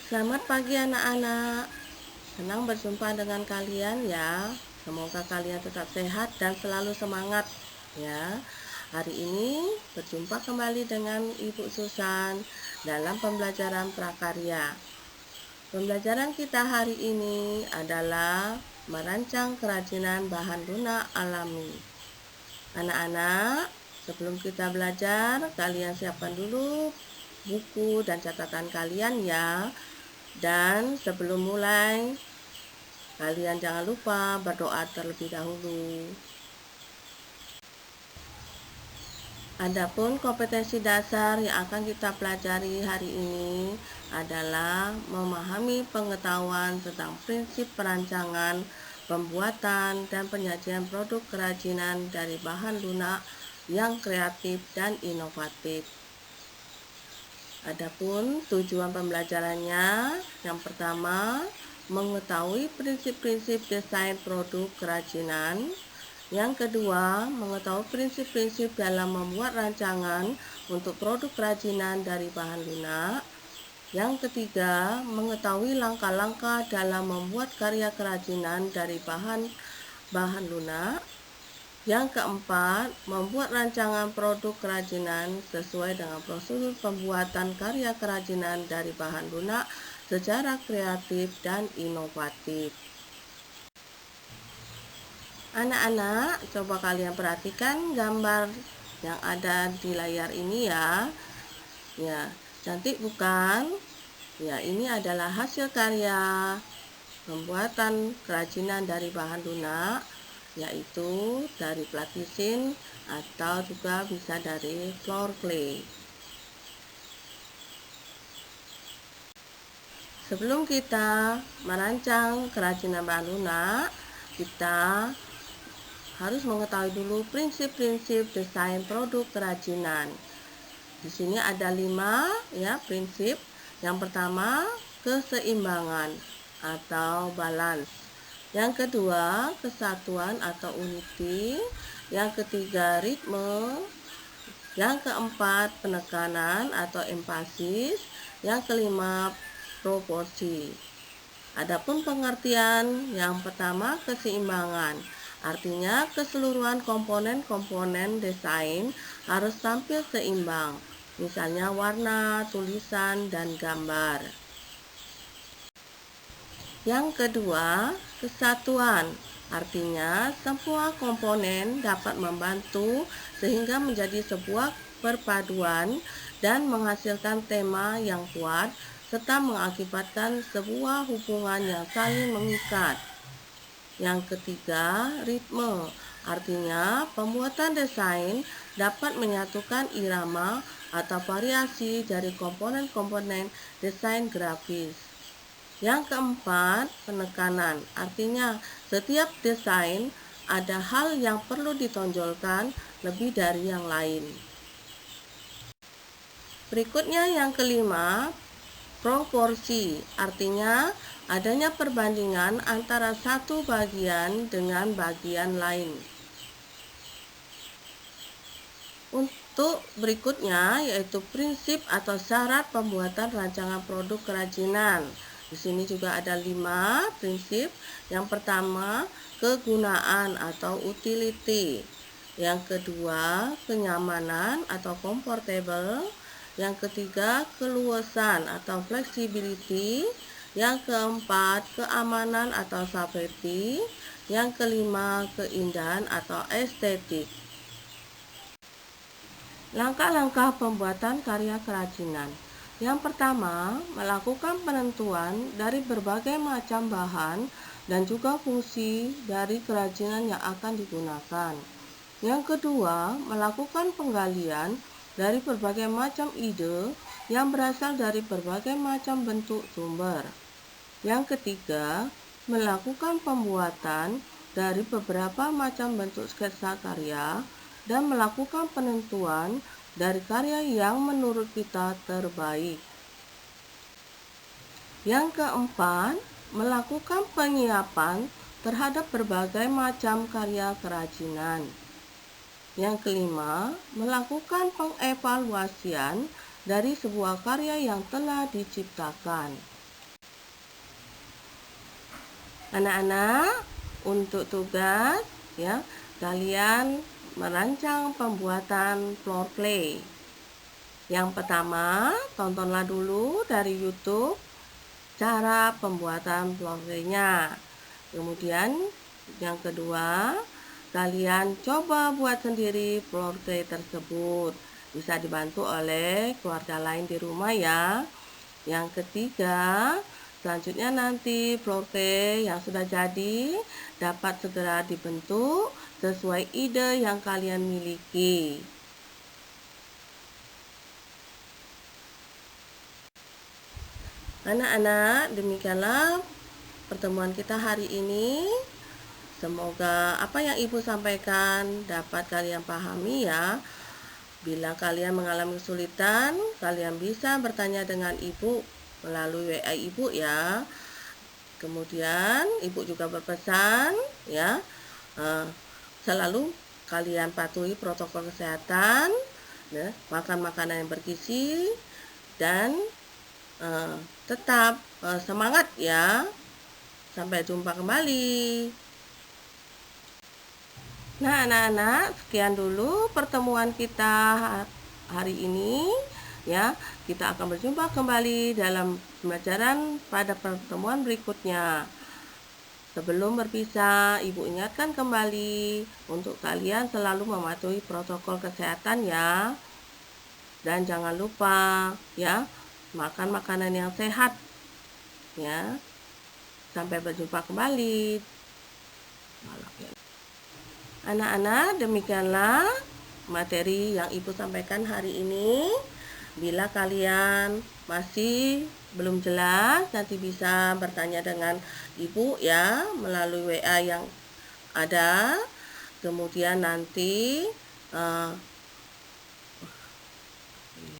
Selamat pagi anak-anak. Senang berjumpa dengan kalian ya. Semoga kalian tetap sehat dan selalu semangat ya. Hari ini berjumpa kembali dengan Ibu Susan dalam pembelajaran prakarya. Pembelajaran kita hari ini adalah merancang kerajinan bahan lunak alami. Anak-anak, sebelum kita belajar, kalian siapkan dulu buku dan catatan kalian ya. Dan sebelum mulai, kalian jangan lupa berdoa terlebih dahulu. Adapun kompetensi dasar yang akan kita pelajari hari ini adalah memahami pengetahuan tentang prinsip perancangan, pembuatan, dan penyajian produk kerajinan dari bahan lunak yang kreatif dan inovatif. Adapun tujuan pembelajarannya, yang pertama, mengetahui prinsip-prinsip desain produk kerajinan. Yang kedua, mengetahui prinsip-prinsip dalam membuat rancangan untuk produk kerajinan dari bahan lunak. Yang ketiga, mengetahui langkah-langkah dalam membuat karya kerajinan dari bahan lunak. Yang keempat, membuat rancangan produk kerajinan sesuai dengan prosedur pembuatan karya kerajinan dari bahan lunak secara kreatif dan inovatif. Anak-anak, coba kalian perhatikan gambar yang ada di layar ini ya. Ya, cantik bukan? Ya, ini adalah hasil karya pembuatan kerajinan dari bahan lunak, yaitu dari plastisin atau juga bisa dari floor clay. Sebelum kita merancang kerajinan bahan lunak, kita harus mengetahui dulu prinsip-prinsip desain produk kerajinan. Di sini ada 5 ya prinsip. Yang pertama, keseimbangan atau balance. Yang kedua, kesatuan atau unity. Yang ketiga, ritme. Yang keempat, penekanan atau empasis. Yang kelima, proporsi. Adapun pengertian yang pertama, keseimbangan. Artinya keseluruhan komponen-komponen desain harus tampil seimbang. Misalnya warna, tulisan, dan gambar. Yang kedua, kesatuan. Artinya semua komponen dapat membantu sehingga menjadi sebuah perpaduan dan menghasilkan tema yang kuat serta mengakibatkan sebuah hubungan yang saling mengikat. Yang ketiga, ritme. Artinya pembuatan desain dapat menyatukan irama atau variasi dari komponen-komponen desain grafis. Yang keempat, penekanan. Artinya setiap desain ada hal yang perlu ditonjolkan lebih dari yang lain. Berikutnya yang kelima, proporsi. Artinya adanya perbandingan antara satu bagian dengan bagian lain. Untuk berikutnya yaitu prinsip atau syarat pembuatan rancangan produk kerajinan. Di sini juga ada 5 prinsip. Yang pertama, kegunaan atau utility. Yang kedua, kenyamanan atau comfortable. Yang ketiga, keluasan atau flexibility. Yang keempat, keamanan atau safety. Yang kelima, keindahan atau estetik. Langkah-langkah pembuatan karya kerajinan. Yang pertama, melakukan penentuan dari berbagai macam bahan dan juga fungsi dari kerajinan yang akan digunakan. Yang kedua, melakukan penggalian dari berbagai macam ide yang berasal dari berbagai macam bentuk sumber. Yang ketiga, melakukan pembuatan dari beberapa macam bentuk sketsa karya dan melakukan penentuan dari karya yang menurut kita terbaik. Yang keempat, melakukan penyiapan terhadap berbagai macam karya kerajinan. Yang kelima, melakukan pengevaluasian dari sebuah karya yang telah diciptakan. Anak-anak, untuk tugas ya, kalian merancang pembuatan floor play. Yang pertama, tontonlah dulu dari YouTube cara pembuatan floor play-nya. Kemudian yang kedua, kalian coba buat sendiri floor play tersebut. Bisa dibantu oleh keluarga lain di rumah ya. Yang ketiga, selanjutnya nanti floor play yang sudah jadi dapat segera dibentuk sesuai ide yang kalian miliki. Anak-anak, demikianlah pertemuan kita hari ini. Semoga apa yang Ibu sampaikan dapat kalian pahami ya. Bila kalian mengalami kesulitan, kalian bisa bertanya dengan Ibu melalui WA Ibu ya. Kemudian Ibu juga berpesan ya, selalu kalian patuhi protokol kesehatan, ya, makan makanan yang bergizi, dan tetap semangat ya. Sampai jumpa kembali. Nah, anak-anak, sekian dulu pertemuan kita hari ini ya. Kita akan berjumpa kembali dalam pembelajaran pada pertemuan berikutnya. Sebelum berpisah, Ibu ingatkan kembali untuk kalian selalu mematuhi protokol kesehatan ya. Dan jangan lupa ya, makan makanan yang sehat ya. Sampai berjumpa kembali. Anak-anak, demikianlah materi yang Ibu sampaikan hari ini. Bila kalian masih belum jelas, nanti bisa bertanya dengan Ibu ya melalui WA yang ada. Kemudian nanti